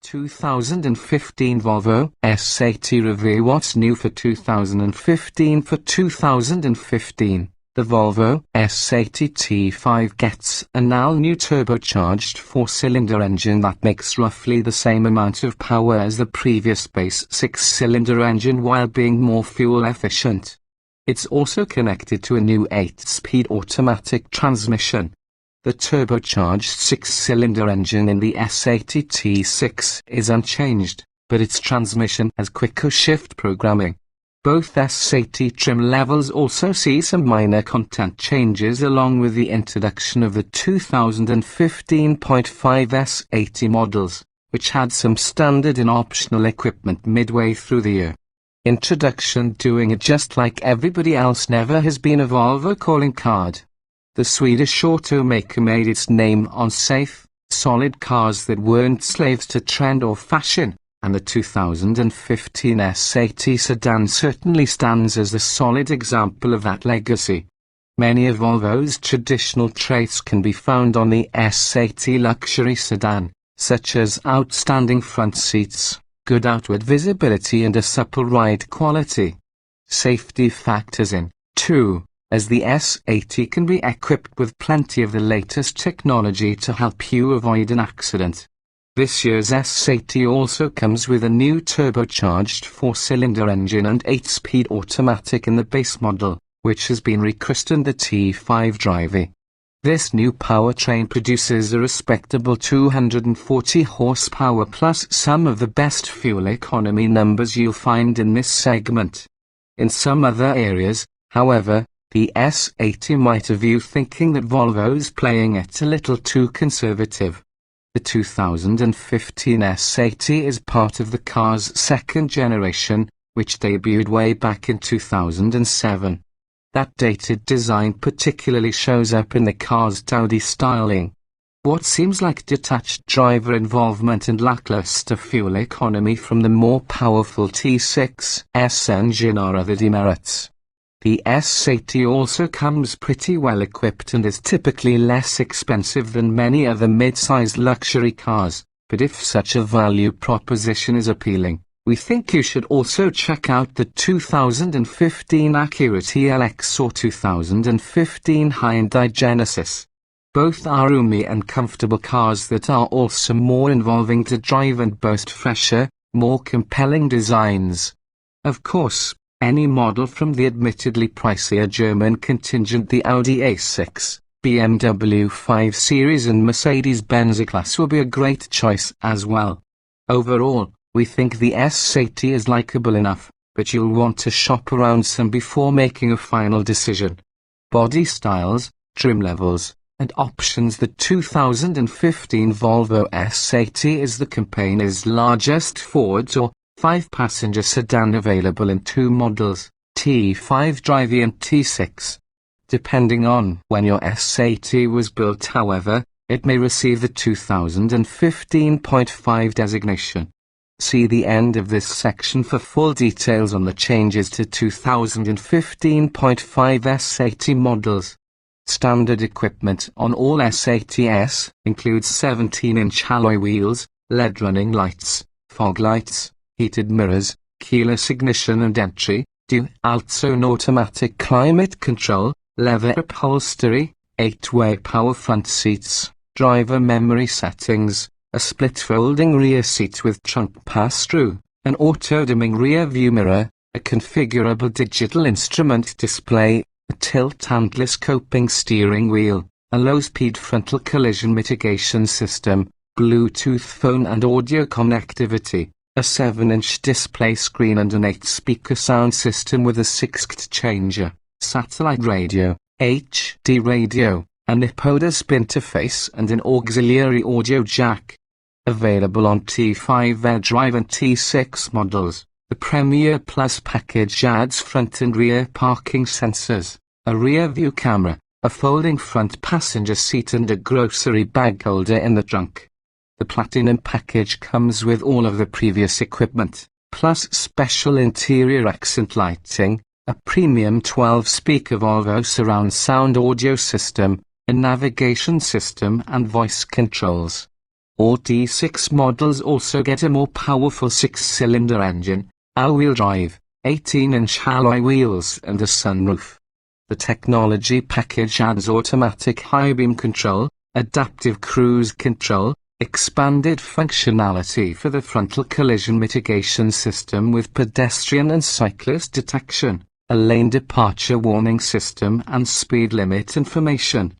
...2015 Volvo S80 review. What's new for 2015? For 2015, the Volvo S80 T5 gets an all-new turbocharged 4-cylinder engine that makes roughly the same amount of power as the previous base 6-cylinder engine while being more fuel efficient. It's also connected to a new 8-speed automatic transmission. The turbocharged 6-cylinder engine in the S80 T6 is unchanged, but its transmission has quicker shift programming. Both S80 trim levels also see some minor content changes along with the introduction of the 2015.5 S80 models, which had some standard and optional equipment midway through the year. Introduction: doing it just like everybody else never has been a Volvo calling card. The Swedish automaker made its name on safe, solid cars that weren't slaves to trend or fashion, and the 2015 S80 sedan certainly stands as a solid example of that legacy. Many of Volvo's traditional traits can be found on the S80 luxury sedan, such as outstanding front seats, good outward visibility and a supple ride quality. Safety factors in, too, as the S80 can be equipped with plenty of the latest technology to help you avoid an accident. This year's S80 also comes with a new turbocharged 4-cylinder engine and 8-speed automatic in the base model, which has been rechristened the T5 Drive. This new powertrain produces a respectable 240 horsepower plus some of the best fuel economy numbers you'll find in this segment. In some other areas, however, the S80 might have you thinking that Volvo's playing it a little too conservative. The 2015 S80 is part of the car's second generation, which debuted way back in 2007. That dated design particularly shows up in the car's dowdy styling. What seems like detached driver involvement and lackluster fuel economy from the more powerful T6's engine are other demerits. The S80 also comes pretty well equipped and is typically less expensive than many other mid-sized luxury cars, but if such a value proposition is appealing, we think you should also check out the 2015 Acura TLX or 2015 Hyundai Genesis. Both are roomy and comfortable cars that are also more involving to drive and boast fresher, more compelling designs. Of course, any model from the admittedly pricier German contingent, the Audi A6, BMW 5 Series and Mercedes-Benz E-Class will be a great choice as well. Overall, we think the S80 is likable enough, but you'll want to shop around some before making a final decision. Body styles, trim levels, and options. The 2015 Volvo S80 is the company's largest 4 or 5-passenger sedan available in 2 models, T5 Drive and T6. Depending on when your S80 was built, however, it may receive the 2015.5 designation. See the end of this section for full details on the changes to 2015.5 S80 models. Standard equipment on all S80s includes 17-inch alloy wheels, LED running lights, fog lights, heated mirrors, keyless ignition and entry, dual-zone automatic climate control, leather upholstery, 8-way power front seats, driver memory settings, a split folding rear seat with trunk pass-through, an auto-dimming rear view mirror, a configurable digital instrument display, a tilt and telescoping steering wheel, a low-speed frontal collision mitigation system, Bluetooth phone and audio connectivity, a 7-inch display screen and an 8-speaker sound system with a 6th changer, satellite radio, HD radio, an IIHS interface and an auxiliary audio jack. Available on T5 Drive and T6 models, the Premier Plus package adds front and rear parking sensors, a rear view camera, a folding front passenger seat and a grocery bag holder in the trunk. The Platinum package comes with all of the previous equipment, plus special interior accent lighting, a premium 12-speaker Volvo surround sound audio system, a navigation system and voice controls. All T6 models also get a more powerful 6-cylinder engine, all-wheel drive, 18-inch alloy wheels and a sunroof. The technology package adds automatic high-beam control, adaptive cruise control, expanded functionality for the frontal collision mitigation system with pedestrian and cyclist detection, a lane departure warning system and speed limit information.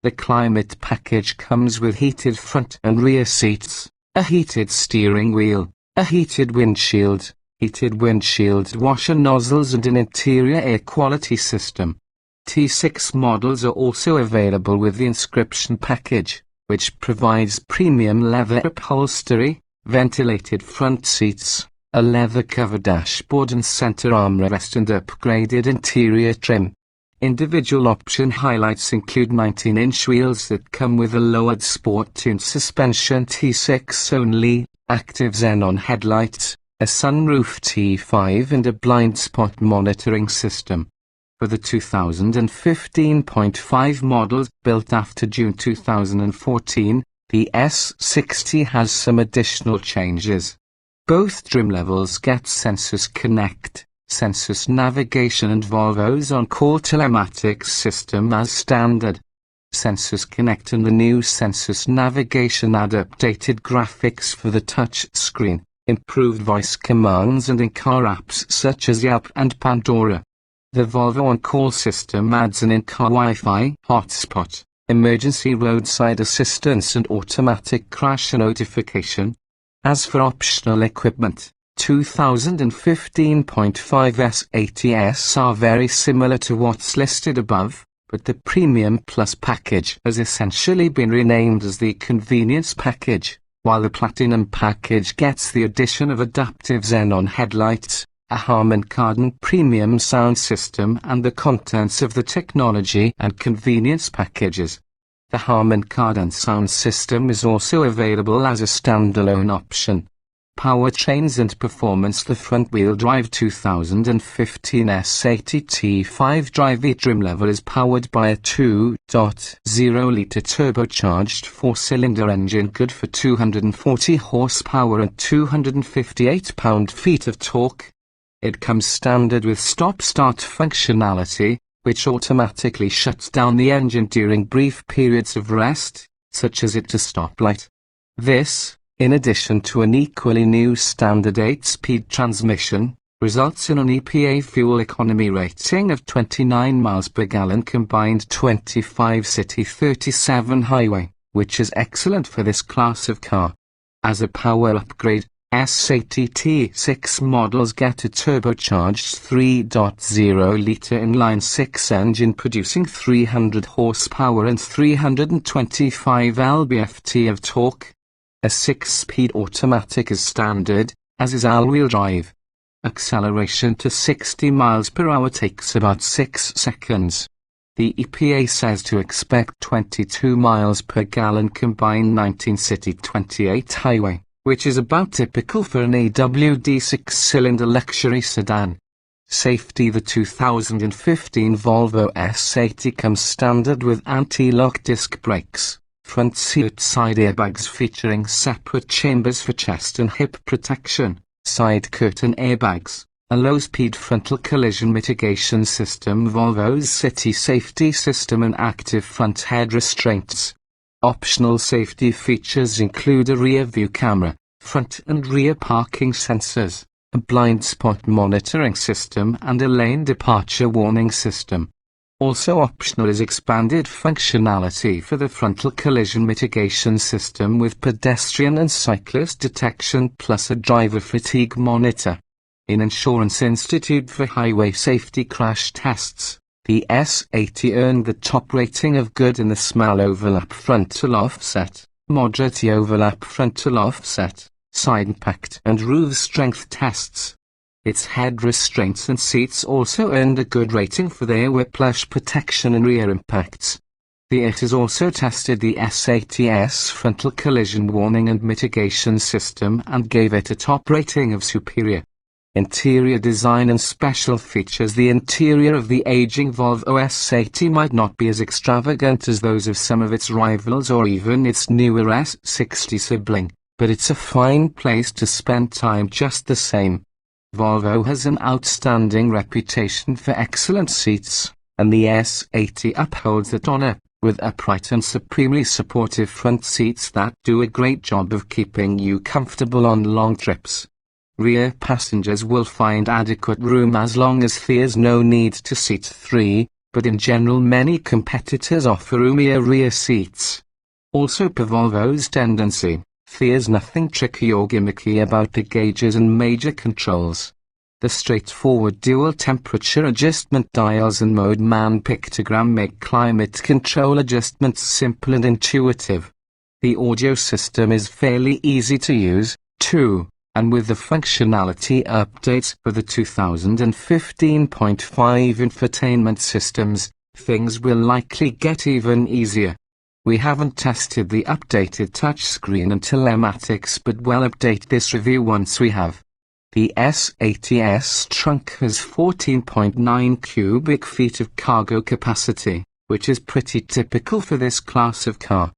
The climate package comes with heated front and rear seats, a heated steering wheel, a heated windshield washer nozzles and an interior air quality system. T6 models are also available with the inscription package, which provides premium leather upholstery, ventilated front seats, a leather-covered dashboard and center armrest and upgraded interior trim. Individual option highlights include 19-inch wheels that come with a lowered sport-tuned suspension T6 only, active xenon headlights, a sunroof T5 and a blind spot monitoring system. For the 2015.5 models built after June 2014, the S60 has some additional changes. Both trim levels get Sensus Connect, Sensus Navigation and Volvo's on-call telematics system as standard. Sensus Connect and the new Sensus Navigation add updated graphics for the touch screen, improved voice commands and in-car apps such as Yelp and Pandora. The Volvo on-call system adds an in-car Wi-Fi hotspot, emergency roadside assistance and automatic crash notification. As for optional equipment, 2015.5 S80s are very similar to what's listed above, but the Premium Plus package has essentially been renamed as the Convenience package, while the Platinum package gets the addition of adaptive xenon headlights, a Harman Kardon premium sound system and the contents of the Technology and Convenience packages. The Harman Kardon sound system is also available as a standalone option. Powertrains and performance. The front-wheel drive 2015 S80 T5 drive trim level is powered by a 2.0-litre turbocharged 4-cylinder engine good for 240 horsepower and 258 pound-feet of torque. It comes standard with stop-start functionality, which automatically shuts down the engine during brief periods of rest, such as at a stoplight. This, in addition to an equally new standard 8-speed transmission, results in an EPA fuel economy rating of 29 miles per gallon combined 25 city 37 highway, which is excellent for this class of car. As a power upgrade, S80 T6 models get a turbocharged 3.0-litre inline-6 engine producing 300 horsepower and 325 lb-ft of torque. A 6-speed automatic is standard, as is all-wheel drive. Acceleration to 60 miles per hour takes about 6 seconds. The EPA says to expect 22 miles per gallon combined 19 city 28 highway, which is about typical for an AWD 6-cylinder luxury sedan. Safety. The 2015 Volvo S80 comes standard with anti-lock disc brakes, front seat side airbags featuring separate chambers for chest and hip protection, side curtain airbags, a low-speed frontal collision mitigation system, Volvo's city safety system and active front head restraints. Optional safety features include a rear-view camera, front and rear parking sensors, a blind spot monitoring system and a lane departure warning system. Also optional is expanded functionality for the frontal collision mitigation system with pedestrian and cyclist detection plus a driver fatigue monitor. In Insurance Institute for Highway Safety crash tests, the S80 earned the top rating of good in the small overlap frontal offset, moderate overlap frontal offset, side impact and roof strength tests. Its head restraints and seats also earned a good rating for their whiplash protection and rear impacts. The IT has also tested the S80's frontal collision warning and mitigation system and gave it a top rating of superior. Interior design and special features. The interior of the aging Volvo S80 might not be as extravagant as those of some of its rivals or even its newer S60 sibling, but it's a fine place to spend time just the same. Volvo has an outstanding reputation for excellent seats, and the S80 upholds that honor, with upright and supremely supportive front seats that do a great job of keeping you comfortable on long trips. Rear passengers will find adequate room as long as there's no need to seat 3, but in general many competitors offer roomier rear seats. Also per Volvo's tendency, there's nothing tricky or gimmicky about the gauges and major controls. The straightforward dual temperature adjustment dials and mode man pictogram make climate control adjustments simple and intuitive. The audio system is fairly easy to use, too. And with the functionality updates for the 2015.5 infotainment systems, things will likely get even easier. We haven't tested the updated touchscreen and telematics, but we'll update this review once we have. The S80's trunk has 14.9 cubic feet of cargo capacity, which is pretty typical for this class of car.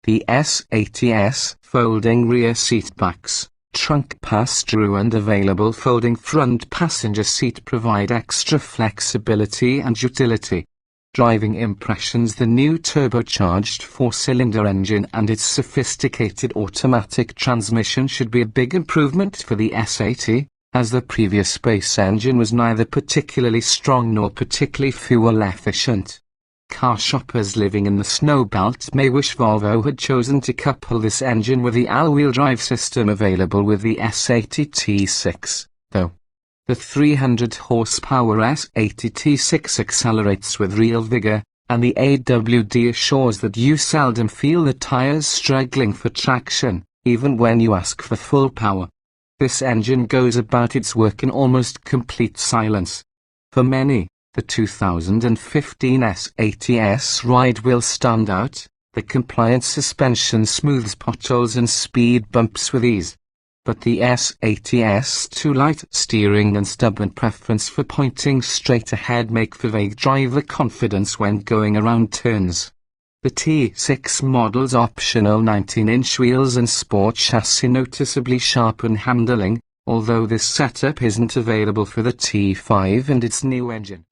The S80's folding rear seat backs, trunk pass-through and available folding front passenger seat provide extra flexibility and utility. Driving impressions. The new turbocharged 4-cylinder engine and its sophisticated automatic transmission should be a big improvement for the S80, as the previous space engine was neither particularly strong nor particularly fuel efficient. Car shoppers living in the snowbelt may wish Volvo had chosen to couple this engine with the all-wheel drive system available with the S80 T6, though. The 300 horsepower S80 T6 accelerates with real vigor, and the AWD assures that you seldom feel the tires struggling for traction, even when you ask for full power. This engine goes about its work in almost complete silence. For many, the 2015 S80's ride will stand out. The compliant suspension smooths potholes and speed bumps with ease. But the S80's too light steering and stubborn preference for pointing straight ahead make for vague driver confidence when going around turns. The T6 model's optional 19-inch wheels and sport chassis noticeably sharpen handling, although this setup isn't available for the T5 and its new engine.